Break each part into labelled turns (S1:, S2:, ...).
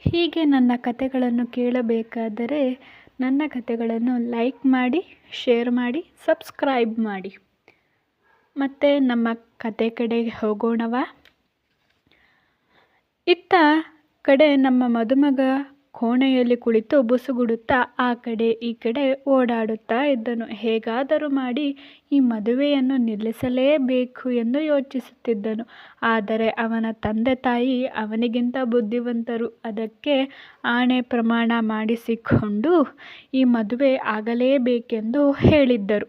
S1: ಹೀಗೆ ನನ್ನ ಕಥೆಗಳನ್ನು ಕೇಳಬೇಕಾದರೆ ನನ್ನ ಕಥೆಗಳನ್ನು ಲೈಕ್ ಮಾಡಿ, ಶೇರ್ ಮಾಡಿ, ಸಬ್ಸ್ಕ್ರೈಬ್ ಮಾಡಿ. ಮತ್ತು ನಮ್ಮ ಕತೆ ಕಡೆಗೆ ಹೋಗೋಣವಾ? ಇತ್ತ ಕಡೆ ನಮ್ಮ ಮದುಮಗ ಕೋಣೆಯಲ್ಲಿ ಕುಳಿತು ಬುಸುಗುಡುತ್ತಾ ಆ ಕಡೆ ಈ ಕಡೆ ಓಡಾಡುತ್ತಾ ಇದ್ದನು. ಹೇಗಾದರೂ ಮಾಡಿ ಈ ಮದುವೆಯನ್ನು ನಿಲ್ಲಿಸಲೇಬೇಕು ಎಂದು ಯೋಚಿಸುತ್ತಿದ್ದನು. ಆದರೆ ಅವನ ತಂದೆ ತಾಯಿ ಅವನಿಗಿಂತ ಬುದ್ಧಿವಂತರು. ಅದಕ್ಕೆ ಆಣೆ ಪ್ರಮಾಣ ಮಾಡಿಸಿಕೊಂಡು ಈ ಮದುವೆ ಆಗಲೇಬೇಕೆಂದು ಹೇಳಿದ್ದರು.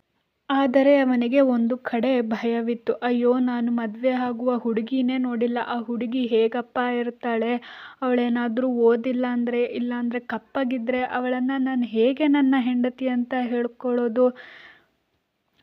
S1: ಆದರೆ ಅವನಿಗೆ ಒಂದು ಕಡೆ ಭಯವಿತ್ತು. ಅಯ್ಯೋ, ನಾನು ಮದುವೆ ಆಗುವ ಹುಡುಗಿನೇ ನೋಡಿಲ್ಲ. ಆ ಹುಡುಗಿ ಹೇಗಪ್ಪ ಇರ್ತಾಳೆ? ಅವಳೇನಾದರೂ ಓದಿಲ್ಲ ಇಲ್ಲಾಂದರೆ ಕಪ್ಪಗಿದ್ದರೆ ಅವಳನ್ನು ನಾನು ಹೇಗೆ ನನ್ನ ಹೆಂಡತಿ ಅಂತ ಹೇಳ್ಕೊಳ್ಳೋದು?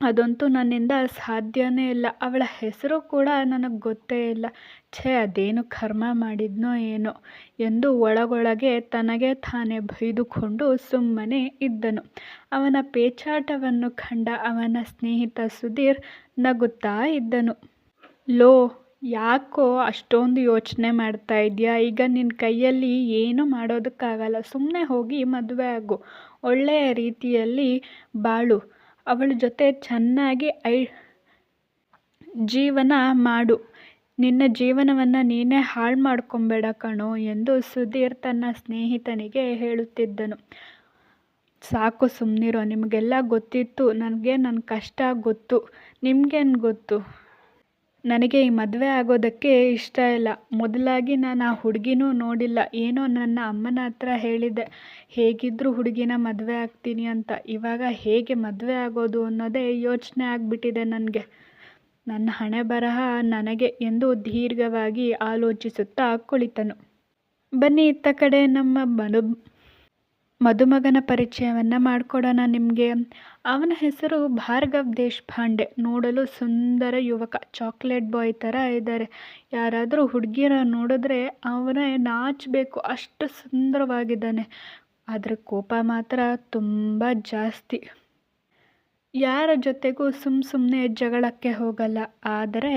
S1: ಅದಂತೂ ನನ್ನಿಂದ ಸಾಧ್ಯನೇ ಇಲ್ಲ. ಅವಳ ಹೆಸರು ಕೂಡ ನನಗೆ ಗೊತ್ತೇ ಇಲ್ಲ. ಛೇ, ಅದೇನು ಕರ್ಮ ಮಾಡಿದ್ನೋ ಏನೋ ಎಂದು ಒಳಗೊಳಗೆ ತನಗೆ ತಾನೇ ಬೈದುಕೊಂಡು ಸುಮ್ಮನೆ ಇದ್ದನು. ಅವನ ಪೇಚಾಟವನ್ನು ಕಂಡ ಅವನ ಸ್ನೇಹಿತ ಸುಧೀರ್ ನಗುತ್ತಾ ಇದ್ದನು. ಲೋ, ಯಾಕೋ ಅಷ್ಟೊಂದು ಯೋಚನೆ ಮಾಡ್ತಾ ಇದೆಯಾ? ಈಗ ನಿನ್ನ ಕೈಯಲ್ಲಿ ಏನೂ ಮಾಡೋದಕ್ಕಾಗಲ್ಲ. ಸುಮ್ಮನೆ ಹೋಗಿ ಮದುವೆ ಆಗು. ಒಳ್ಳೆಯ ರೀತಿಯಲ್ಲಿ ಬಾಳು. ಅವಳ ಜೊತೆ ಚೆನ್ನಾಗಿ ಜೀವನ ಮಾಡು. ನಿನ್ನ ಜೀವನವನ್ನು ನೀನೇ ಹಾಳು ಮಾಡ್ಕೊಬೇಡ ಕಣೋ ಎಂದು ಸುಧೀರ್ ತನ್ನ ಸ್ನೇಹಿತನಿಗೆ ಹೇಳುತ್ತಿದ್ದನು. ಸಾಕು, ಸುಮ್ಮನಿರೋ. ನಿಮಗೆಲ್ಲ ಗೊತ್ತಿತ್ತು. ನನಗೆ ನನ್ನ ಕಷ್ಟ ಗೊತ್ತು. ನಿಮಗೇನು ಗೊತ್ತು? ನನಗೆ ಈ ಮದುವೆ ಆಗೋದಕ್ಕೆ ಇಷ್ಟ ಇಲ್ಲ. ಮೊದಲಾಗಿ ನಾನು ಆ ಹುಡುಗಿನೂ ನೋಡಿಲ್ಲ. ಏನೋ ನನ್ನ ಅಮ್ಮನ ಹತ್ರ ಹೇಳಿದ್ದೆ, ಹೇಗಿದ್ದರೂ ಹುಡುಗಿನ ಮದುವೆ ಆಗ್ತೀನಿ ಅಂತ. ಇವಾಗ ಹೇಗೆ ಮದುವೆ ಆಗೋದು ಅನ್ನೋದೇ ಯೋಚನೆ ಆಗಿಬಿಟ್ಟಿದೆ ನನಗೆ. ನನ್ನ ಹಣೆ ಬರಹ ನನಗೆ ಎಂದು ದೀರ್ಘವಾಗಿ ಆಲೋಚಿಸುತ್ತಾ ಕುಳಿತನು. ಬನ್ನಿ, ಇತ್ತ ಕಡೆ ನಮ್ಮ ಮದುಮಗನ ಪರಿಚಯವನ್ನು ಮಾಡಿಕೊಡೋಣ ನಿಮಗೆ. ಅವನ ಹೆಸರು ಭಾರ್ಗವ್ ದೇಶಪಾಂಡೆ. ನೋಡಲು ಸುಂದರ ಯುವಕ, ಚಾಕ್ಲೇಟ್ ಬಾಯ್ ಥರ ಇದ್ದಾರೆ. ಯಾರಾದರೂ ಹುಡುಗಿರ ನೋಡಿದ್ರೆ ಅವನೇ ನಾಚಬೇಕು, ಅಷ್ಟು ಸುಂದರವಾಗಿದ್ದಾನೆ. ಆದರೆ ಕೋಪ ಮಾತ್ರ ತುಂಬ ಜಾಸ್ತಿ. ಯಾರ ಜೊತೆಗೂ ಸುಮ್ಮನೆ ಜಗಳಕ್ಕೆ ಹೋಗಲ್ಲ. ಆದರೆ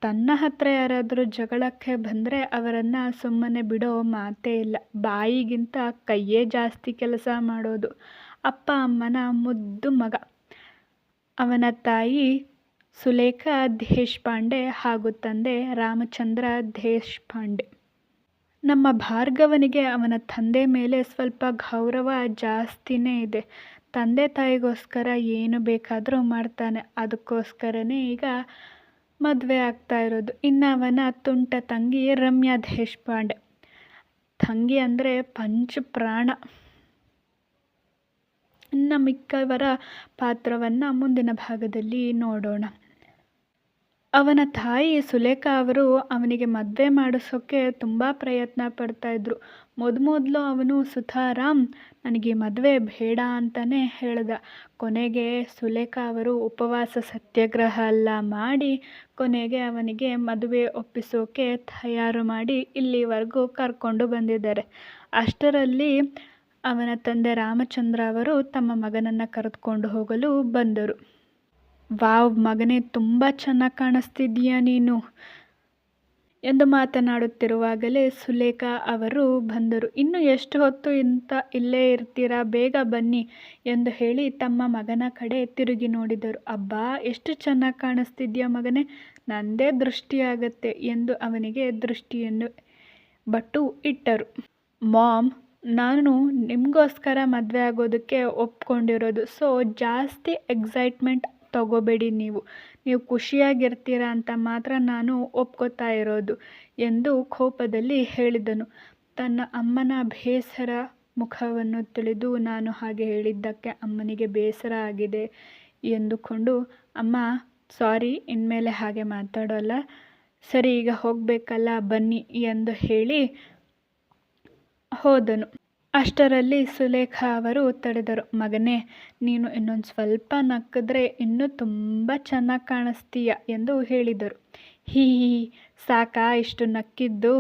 S1: ತನ್ನ ಹತ್ರ ಯಾರಾದರೂ ಜಗಳಕ್ಕೆ ಬಂದರೆ ಅವರನ್ನು ಸುಮ್ಮನೆ ಬಿಡೋ ಮಾತೇ ಇಲ್ಲ. ಬಾಯಿಗಿಂತ ಕೈಯೇ ಜಾಸ್ತಿ ಕೆಲಸ ಮಾಡೋದು. ಅಪ್ಪ ಅಮ್ಮನ ಮುದ್ದು ಮಗ. ಅವನ ತಾಯಿ ಸುಲೇಖಾ ದೇಶಪಾಂಡೆ ಹಾಗೂ ತಂದೆ ರಾಮಚಂದ್ರ ದೇಶಪಾಂಡೆ. ನಮ್ಮ ಭಾರ್ಗವನಿಗೆ ಅವನ ತಂದೆ ಮೇಲೆ ಸ್ವಲ್ಪ ಗೌರವ ಜಾಸ್ತಿನೇ ಇದೆ. ತಂದೆ ತಾಯಿಗೋಸ್ಕರ ಏನು ಬೇಕಾದರೂ ಮಾಡ್ತಾನೆ. ಅದಕ್ಕೋಸ್ಕರನೇ ಈಗ ಮದುವೆ ಆಗ್ತಾ ಇರೋದು. ಇನ್ನು ಅವನ ತುಂಟ ತಂಗಿ ರಮ್ಯಾ ದೇಶಪಾಂಡೆ. ತಂಗಿ ಅಂದರೆ ಪಂಚಪ್ರಾಣ. ಇನ್ನು ಮಿಕ್ಕವರ ಪಾತ್ರವನ್ನು ಮುಂದಿನ ಭಾಗದಲ್ಲಿ ನೋಡೋಣ. ಅವನ ತಾಯಿ ಸುಲೇಖಾ ಅವರು ಅವನಿಗೆ ಮದುವೆ ಮಾಡಿಸೋಕ್ಕೆ ತುಂಬ ಪ್ರಯತ್ನ ಪಡ್ತಾಯಿದ್ರು. ಮೊದಲು ಅವನು ಸುತಾರಾಮ್ ನನಗೆ ಮದುವೆ ಬೇಡ ಅಂತಲೇ ಹೇಳ್ದ. ಕೊನೆಗೆ ಸುಲೇಖಾ ಅವರು ಉಪವಾಸ ಸತ್ಯಾಗ್ರಹ ಎಲ್ಲ ಮಾಡಿ ಕೊನೆಗೆ ಅವನಿಗೆ ಮದುವೆ ಒಪ್ಪಿಸೋಕೆ ತಯಾರು ಮಾಡಿ ಇಲ್ಲಿವರೆಗೂ ಕರ್ಕೊಂಡು ಬಂದಿದ್ದಾರೆ. ಅಷ್ಟರಲ್ಲಿ ಅವನ ತಂದೆ ರಾಮಚಂದ್ರ ಅವರು ತಮ್ಮ ಮಗನನ್ನು ಕರೆದುಕೊಂಡು ಹೋಗಲು ಬಂದರು. ವಾವ್ ಮಗನೇ, ತುಂಬ ಚೆನ್ನಾಗಿ ಕಾಣಿಸ್ತಿದ್ದೀಯ ನೀನು ಎಂದು ಮಾತನಾಡುತ್ತಿರುವಾಗಲೇ ಸುಲೇಖಾ ಅವರು ಬಂದರು. ಇನ್ನು ಎಷ್ಟು ಹೊತ್ತು ಇಲ್ಲೇ ಇರ್ತೀರಾ? ಬೇಗ ಬನ್ನಿ ಎಂದು ಹೇಳಿ ತಮ್ಮ ಮಗನ ಕಡೆ ತಿರುಗಿ ನೋಡಿದರು. ಅಬ್ಬಾ, ಎಷ್ಟು ಚೆನ್ನಾಗಿ ಕಾಣಿಸ್ತಿದ್ಯಾ ಮಗನೇ, ನಂದೇ ದೃಷ್ಟಿಯಾಗತ್ತೆ ಎಂದು ಅವನಿಗೆ ದೃಷ್ಟಿಯನ್ನು ಬಟ್ಟು ಇಟ್ಟರು. ಮಾಮ್, ನಾನು ನಿಮಗೋಸ್ಕರ ಮದುವೆ ಆಗೋದಕ್ಕೆ ಒಪ್ಕೊಂಡಿರೋದು. ಸೊ ಜಾಸ್ತಿ ಎಕ್ಸೈಟ್ಮೆಂಟ್ ತಗೋಬೇಡಿ. ನೀವು ಖುಷಿಯಾಗಿರ್ತೀರ ಅಂತ ಮಾತ್ರ ನಾನು ಒಪ್ಕೋತಾ ಇರೋದು ಎಂದು ಕೋಪದಲ್ಲಿ ಹೇಳಿದನು. ತನ್ನ ಅಮ್ಮನ ಬೇಸರ ಮುಖವನ್ನು ತಿಳಿದು ನಾನು ಹಾಗೆ ಹೇಳಿದ್ದಕ್ಕೆ ಅಮ್ಮನಿಗೆ ಬೇಸರ ಆಗಿದೆ ಎಂದುಕೊಂಡು, ಅಮ್ಮ ಸಾರಿ, ಇನ್ಮೇಲೆ ಹಾಗೆ ಮಾತಾಡೋಲ್ಲ. ಸರಿ, ಈಗ ಹೋಗಬೇಕಲ್ಲ, ಬನ್ನಿ ಎಂದು ಹೇಳಿ ಹೋದನು. ಅಷ್ಟರಲ್ಲಿ ಸುಲೇಖಾ ಅವರು ತಡೆದರು. ಮಗನೇ, ನೀನು ಇನ್ನೊಂದು ಸ್ವಲ್ಪ ನಕ್ಕಿದ್ರೆ ಇನ್ನೂ ತುಂಬ ಚೆನ್ನಾಗಿ ಕಾಣಿಸ್ತೀಯ ಎಂದು ಹೇಳಿದರು. ಹೀ, ಸಾಕಾ ಇಷ್ಟು ನಕ್ಕಿದ್ದು?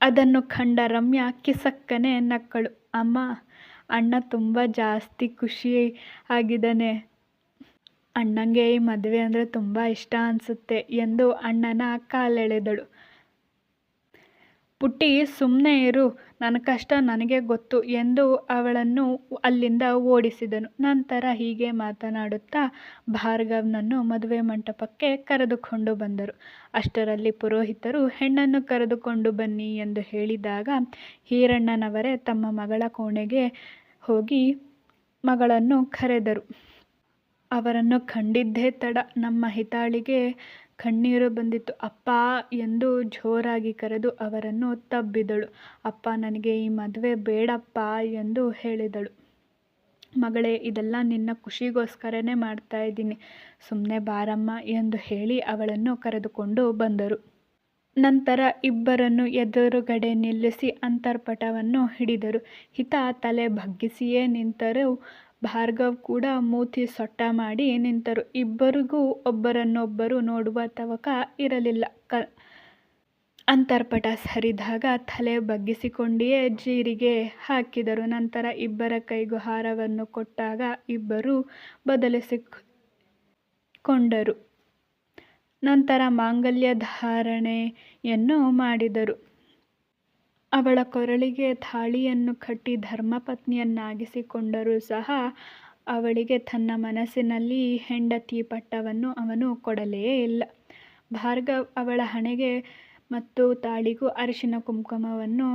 S1: ಅದನ್ನು ಕಂಡ ರಮ್ಯಾ ಕಿಸಕ್ಕನೆ ನಕ್ಕಳು. ಅಮ್ಮ, ಅಣ್ಣ ತುಂಬ ಜಾಸ್ತಿ ಖುಷಿ ಆಗಿದ್ದಾನೆ. ಅಣ್ಣಂಗೆ ಈ ಮದುವೆ ಅಂದರೆ ತುಂಬ ಇಷ್ಟ ಅನಿಸುತ್ತೆ ಎಂದು ಅಣ್ಣನ ಕಾಲೆಳೆದಳು. ಪುಟ್ಟಿ ಸುಮ್ಮನೆ ಇರು, ನನ್ನ ಕಷ್ಟ ನನಗೆ ಗೊತ್ತು ಎಂದು ಅವಳನ್ನು ಅಲ್ಲಿಂದ ಓಡಿಸಿದನು. ನಂತರ ಹೀಗೆ ಮಾತನಾಡುತ್ತಾ ಭಾರ್ಗವ್ನನ್ನು ಮದುವೆ ಮಂಟಪಕ್ಕೆ ಕರೆದುಕೊಂಡು ಬಂದರು. ಅಷ್ಟರಲ್ಲಿ ಪುರೋಹಿತರು ಹೆಣ್ಣನ್ನು ಕರೆದುಕೊಂಡು ಬನ್ನಿ ಎಂದು ಹೇಳಿದಾಗ ಈರಣ್ಣನವರೇ ತಮ್ಮ ಮಗಳ ಕೋಣೆಗೆ ಹೋಗಿ ಮಗಳನ್ನು ಕರೆದರು. ಅವರನ್ನು ಕಂಡಿದ್ದೇ ತಡ ನಮ್ಮ ಹಿತಾಳಿಗೆ ಕಣ್ಣೀರು ಬಂದಿತು. ಅಪ್ಪಾ ಎಂದು ಜೋರಾಗಿ ಕರೆದು ಅವರನ್ನು ತಬ್ಬಿದಳು. ಅಪ್ಪ, ನನಗೆ ಈ ಮದುವೆ ಬೇಡಪ್ಪ ಎಂದು ಹೇಳಿದಳು. ಮಗಳೇ, ಇದೆಲ್ಲ ನಿನ್ನ ಖುಷಿಗೋಸ್ಕರನೇ ಮಾಡ್ತಾ ಇದ್ದೀನಿ, ಸುಮ್ಮನೆ ಬಾರಮ್ಮ ಎಂದು ಹೇಳಿ ಅವಳನ್ನು ಕರೆದುಕೊಂಡು ಬಂದರು. ನಂತರ ಇಬ್ಬರನ್ನು ಎದುರುಗಡೆ ನಿಲ್ಲಿಸಿ ಅಂತರ್ಪಟವನ್ನು ಹಿಡಿದರು. ಹಿತ ತಲೆ ಬಗ್ಗಿಸಿಯೇ ನಿಂತರು. ಭಾರ್ಗವ್ ಕೂಡ ಮೂತಿ ಸೊಟ್ಟ ಮಾಡಿ ನಿಂತರು. ಇಬ್ಬರಿಗೂ ಒಬ್ಬರನ್ನೊಬ್ಬರು ನೋಡುವ ತವಕ ಇರಲಿಲ್ಲ. ಅಂತರ್ಪಟ ಸರಿದಾಗ ತಲೆ ಬಗ್ಗಿಸಿಕೊಂಡಿಯೇ ಜೀರಿಗೆ ಹಾಕಿದರು. ನಂತರ ಇಬ್ಬರ ಕೈಗೂ ಹಾರವನ್ನು ಕೊಟ್ಟಾಗ ಇಬ್ಬರೂ ಬದಲಿಸಿಕೊಂಡರು. ನಂತರ ಮಾಂಗಲ್ಯ ಧಾರಣೆಯನ್ನು ಮಾಡಿದರು. ಅವಳ ಕೊರಳಿಗೆ ತಾಳಿಯನ್ನು ಕಟ್ಟಿ ಧರ್ಮಪತ್ನಿಯನ್ನಾಗಿಸಿಕೊಂಡರೂ ಸಹ ಅವಳಿಗೆ ತನ್ನ ಮನಸ್ಸಿನಲ್ಲಿ ಹೆಂಡತಿ ಪಟ್ಟವನ್ನು ಅವನು ಕೊಡಲೇ ಇಲ್ಲ. ಭಾರ್ಗವ್ ಅವಳ ಹಣೆಗೆ ಮತ್ತು ತಾಳಿಗೂ ಅರಿಶಿನ ಕುಂಕುಮವನ್ನು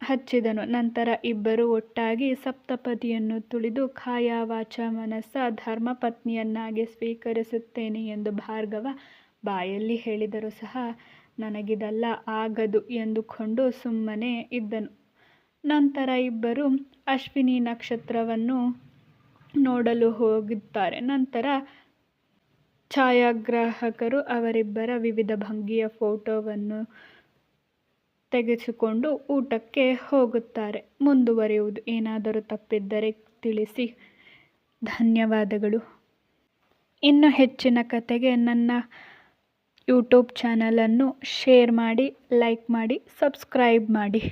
S1: ಹಚ್ಚಿದನು. ನಂತರ ಇಬ್ಬರು ಒಟ್ಟಾಗಿ ಸಪ್ತಪದಿಯನ್ನು ತುಳಿದು ಕಾಯ ವಾಚ ಮನಸ್ಸ ಧರ್ಮಪತ್ನಿಯನ್ನಾಗಿ ಸ್ವೀಕರಿಸುತ್ತೇನೆ ಎಂದು ಭಾರ್ಗವ ಬಾಯಲ್ಲಿ ಹೇಳಿದರೂ ಸಹ ನನಗಿದೆಲ್ಲ ಆಗದು ಎಂದುಕೊಂಡು ಸುಮ್ಮನೆ ಇದ್ದನು. ನಂತರ ಇಬ್ಬರು ಅಶ್ವಿನಿ ನಕ್ಷತ್ರವನ್ನು ನೋಡಲು ಹೋಗುತ್ತಾರೆ. ನಂತರ ಛಾಯಾಗ್ರಾಹಕರು ಅವರಿಬ್ಬರ ವಿವಿಧ ಭಂಗಿಯ ಫೋಟೋವನ್ನು ತೆಗೆಸಿಕೊಂಡು ಊಟಕ್ಕೆ ಹೋಗುತ್ತಾರೆ. ಮುಂದುವರಿಯುವುದು. ಏನಾದರೂ ತಪ್ಪಿದ್ದರೆ ತಿಳಿಸಿ. ಧನ್ಯವಾದಗಳು. ಇನ್ನು ಹೆಚ್ಚಿನ ಕಥೆಗೆ ನನ್ನ ಯೂಟ್ಯೂಬ್ ಚಾನಲನ್ನು ಶೇರ್ ಮಾಡಿ, ಲೈಕ್ ಮಾಡಿ, ಸಬ್ಸ್ಕ್ರೈಬ್ ಮಾಡಿ.